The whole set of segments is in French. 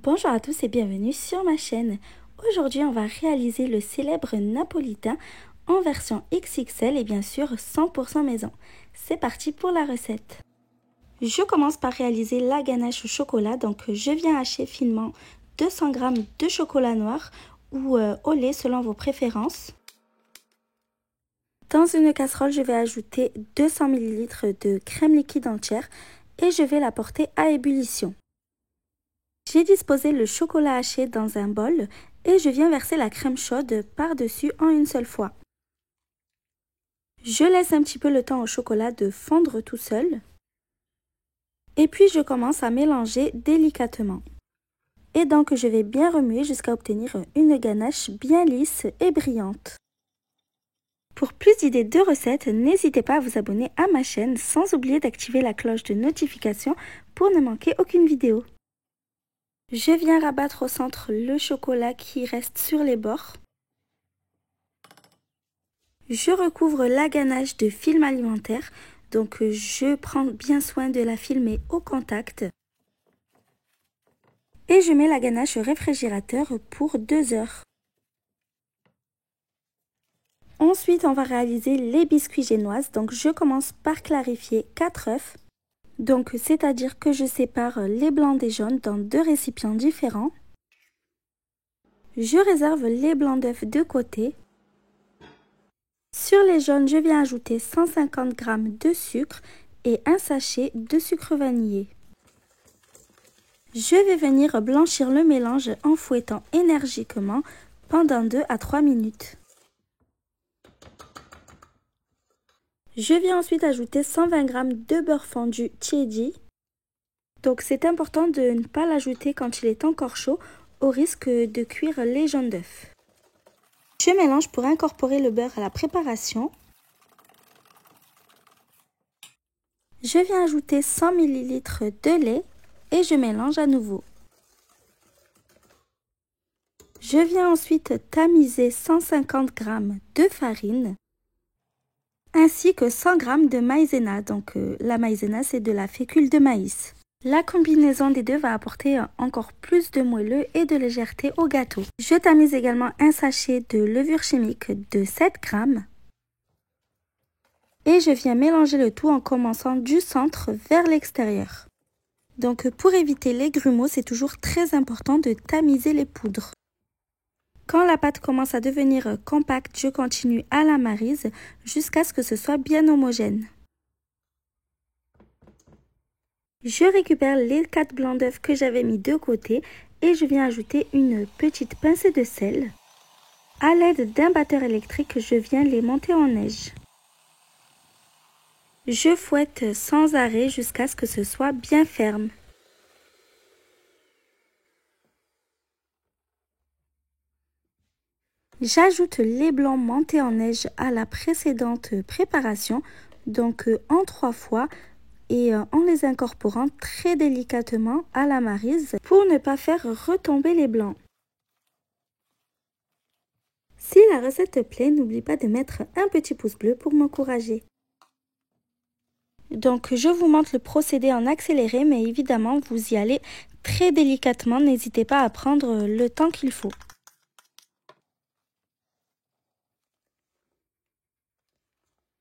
Bonjour à tous et bienvenue sur ma chaîne. Aujourd'hui, on va réaliser le célèbre napolitain en version XXL et bien sûr 100% maison. C'est parti pour la recette. Je commence par réaliser la ganache au chocolat. Donc je viens hacher finement 200 g de chocolat noir ou au lait selon vos préférences. Dans une casserole, je vais ajouter 200 ml de crème liquide entière et je vais la porter à ébullition. J'ai disposé le chocolat haché dans un bol et je viens verser la crème chaude par-dessus en une seule fois. Je laisse un petit peu le temps au chocolat de fondre tout seul. Et puis je commence à mélanger délicatement. Et donc je vais bien remuer jusqu'à obtenir une ganache bien lisse et brillante. Pour plus d'idées de recettes, n'hésitez pas à vous abonner à ma chaîne sans oublier d'activer la cloche de notification pour ne manquer aucune vidéo. Je viens rabattre au centre le chocolat qui reste sur les bords. Je recouvre la ganache de film alimentaire, donc je prends bien soin de la filmer au contact. Et je mets la ganache au réfrigérateur pour 2 heures. Ensuite, on va réaliser les biscuits génoises, donc je commence par clarifier 4 œufs. Donc, c'est-à-dire que je sépare les blancs des jaunes dans 2 récipients différents. Je réserve les blancs d'œufs de côté. Sur les jaunes, je viens ajouter 150 g de sucre et un sachet de sucre vanillé. Je vais venir blanchir le mélange en fouettant énergiquement pendant 2 à 3 minutes. Je viens ensuite ajouter 120 g de beurre fondu Tiédi. Donc c'est important de ne pas l'ajouter quand il est encore chaud au risque de cuire les jaunes d'œufs. Je mélange pour incorporer le beurre à la préparation. Je viens ajouter 100 ml de lait et je mélange à nouveau. Je viens ensuite tamiser 150 g de farine ainsi que 100 g de maïzena. Donc la maïzena, c'est de la fécule de maïs. La combinaison des deux va apporter encore plus de moelleux et de légèreté au gâteau. Je tamise également un sachet de levure chimique de 7 g. Et je viens mélanger le tout en commençant du centre vers l'extérieur. Donc pour éviter les grumeaux, c'est toujours très important de tamiser les poudres. Quand la pâte commence à devenir compacte, je continue à la maryse jusqu'à ce que ce soit bien homogène. Je récupère les 4 blancs d'œufs que j'avais mis de côté et je viens ajouter une petite pincée de sel. À l'aide d'un batteur électrique, je viens les monter en neige. Je fouette sans arrêt jusqu'à ce que ce soit bien ferme. J'ajoute les blancs montés en neige à la précédente préparation, donc en 3 fois, et en les incorporant très délicatement à la maryse pour ne pas faire retomber les blancs. Si la recette te plaît, n'oublie pas de mettre un petit pouce bleu pour m'encourager. Donc je vous montre le procédé en accéléré, mais évidemment vous y allez très délicatement, n'hésitez pas à prendre le temps qu'il faut.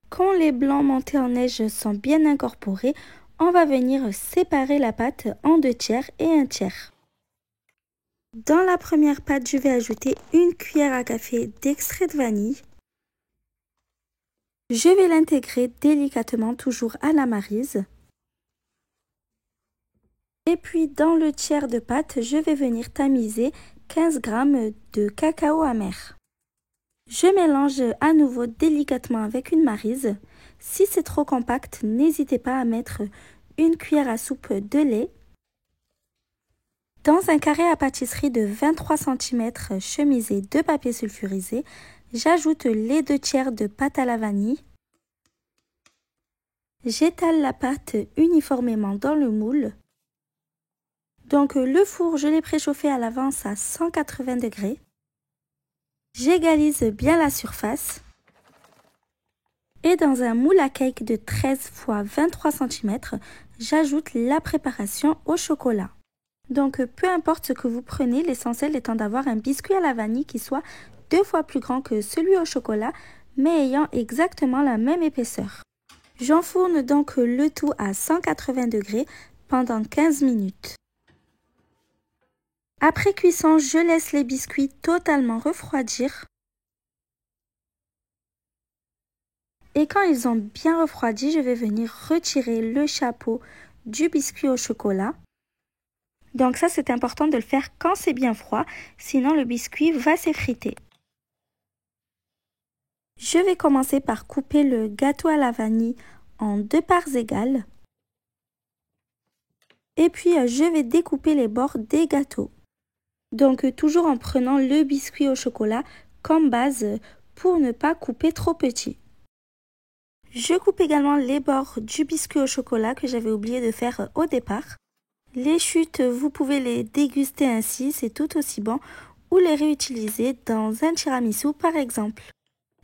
Quand les blancs montés en neige sont bien incorporés, on va venir séparer la pâte en 2 tiers et 1 tiers. Dans la première pâte, je vais ajouter une cuillère à café d'extrait de vanille. Je vais l'intégrer délicatement toujours à la maryse. Et puis dans le tiers de pâte, je vais venir tamiser 15 g de cacao amer. Je mélange à nouveau délicatement avec une maryse. Si c'est trop compact, n'hésitez pas à mettre une cuillère à soupe de lait. Dans un carré à pâtisserie de 23 cm chemisé de papier sulfurisé, j'ajoute les 2 tiers de pâte à la vanille. J'étale la pâte uniformément dans le moule. Donc le four, je l'ai préchauffé à l'avance à 180 degrés. J'égalise bien la surface. Et dans un moule à cake de 13 x 23 cm, j'ajoute la préparation au chocolat. Donc peu importe ce que vous prenez, l'essentiel étant d'avoir un biscuit à la vanille qui soit 2 fois plus grand que celui au chocolat, mais ayant exactement la même épaisseur. J'enfourne donc le tout à 180 degrés pendant 15 minutes. Après cuisson, je laisse les biscuits totalement refroidir. Et quand ils ont bien refroidi, je vais venir retirer le chapeau du biscuit au chocolat. Donc ça, c'est important de le faire quand c'est bien froid, sinon le biscuit va s'effriter. Je vais commencer par couper le gâteau à la vanille en 2 parts égales. Et puis, je vais découper les bords des gâteaux. Donc, toujours en prenant le biscuit au chocolat comme base pour ne pas couper trop petit. Je coupe également les bords du biscuit au chocolat que j'avais oublié de faire au départ. Les chutes, vous pouvez les déguster ainsi, c'est tout aussi bon, ou les réutiliser dans un tiramisu par exemple.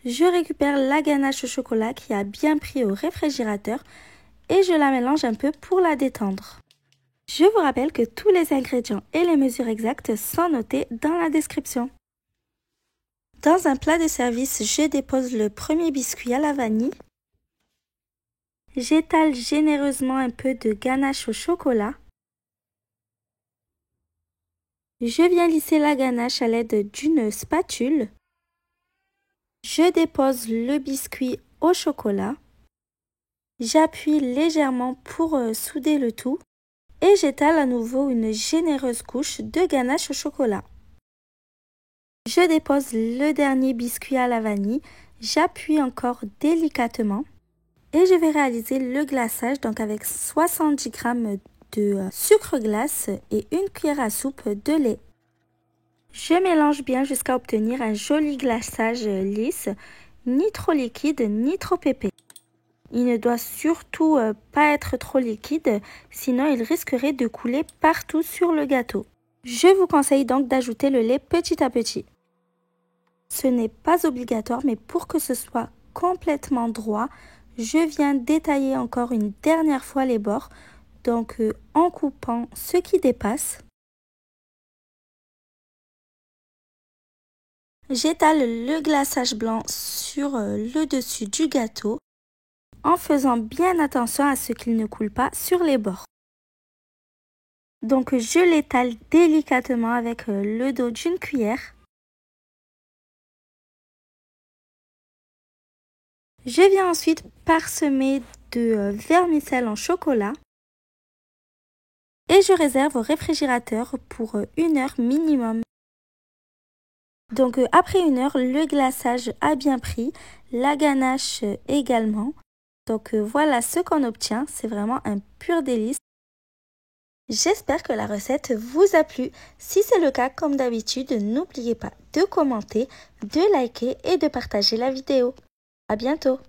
Je récupère la ganache au chocolat qui a bien pris au réfrigérateur et je la mélange un peu pour la détendre. Je vous rappelle que tous les ingrédients et les mesures exactes sont notés dans la description. Dans un plat de service, je dépose le premier biscuit à la vanille. J'étale généreusement un peu de ganache au chocolat. Je viens lisser la ganache à l'aide d'une spatule. Je dépose le biscuit au chocolat. J'appuie légèrement pour souder le tout. Et j'étale à nouveau une généreuse couche de ganache au chocolat. Je dépose le dernier biscuit à la vanille, j'appuie encore délicatement et je vais réaliser le glaçage donc avec 70 g de sucre glace et une cuillère à soupe de lait. Je mélange bien jusqu'à obtenir un joli glaçage lisse, ni trop liquide ni trop épais. Il ne doit surtout pas être trop liquide, sinon il risquerait de couler partout sur le gâteau. Je vous conseille donc d'ajouter le lait petit à petit. Ce n'est pas obligatoire, mais pour que ce soit complètement droit, je viens détailler encore une dernière fois les bords, donc en coupant ce qui dépasse. J'étale le glaçage blanc sur le dessus du gâteau, en faisant bien attention à ce qu'il ne coule pas sur les bords. Donc je l'étale délicatement avec le dos d'une cuillère. Je viens ensuite parsemer de vermicelle en chocolat et je réserve au réfrigérateur pour 1 heure minimum. Donc après 1 heure, le glaçage a bien pris, la ganache également. Donc voilà ce qu'on obtient, c'est vraiment un pur délice. J'espère que la recette vous a plu. Si c'est le cas, comme d'habitude, n'oubliez pas de commenter, de liker et de partager la vidéo. À bientôt!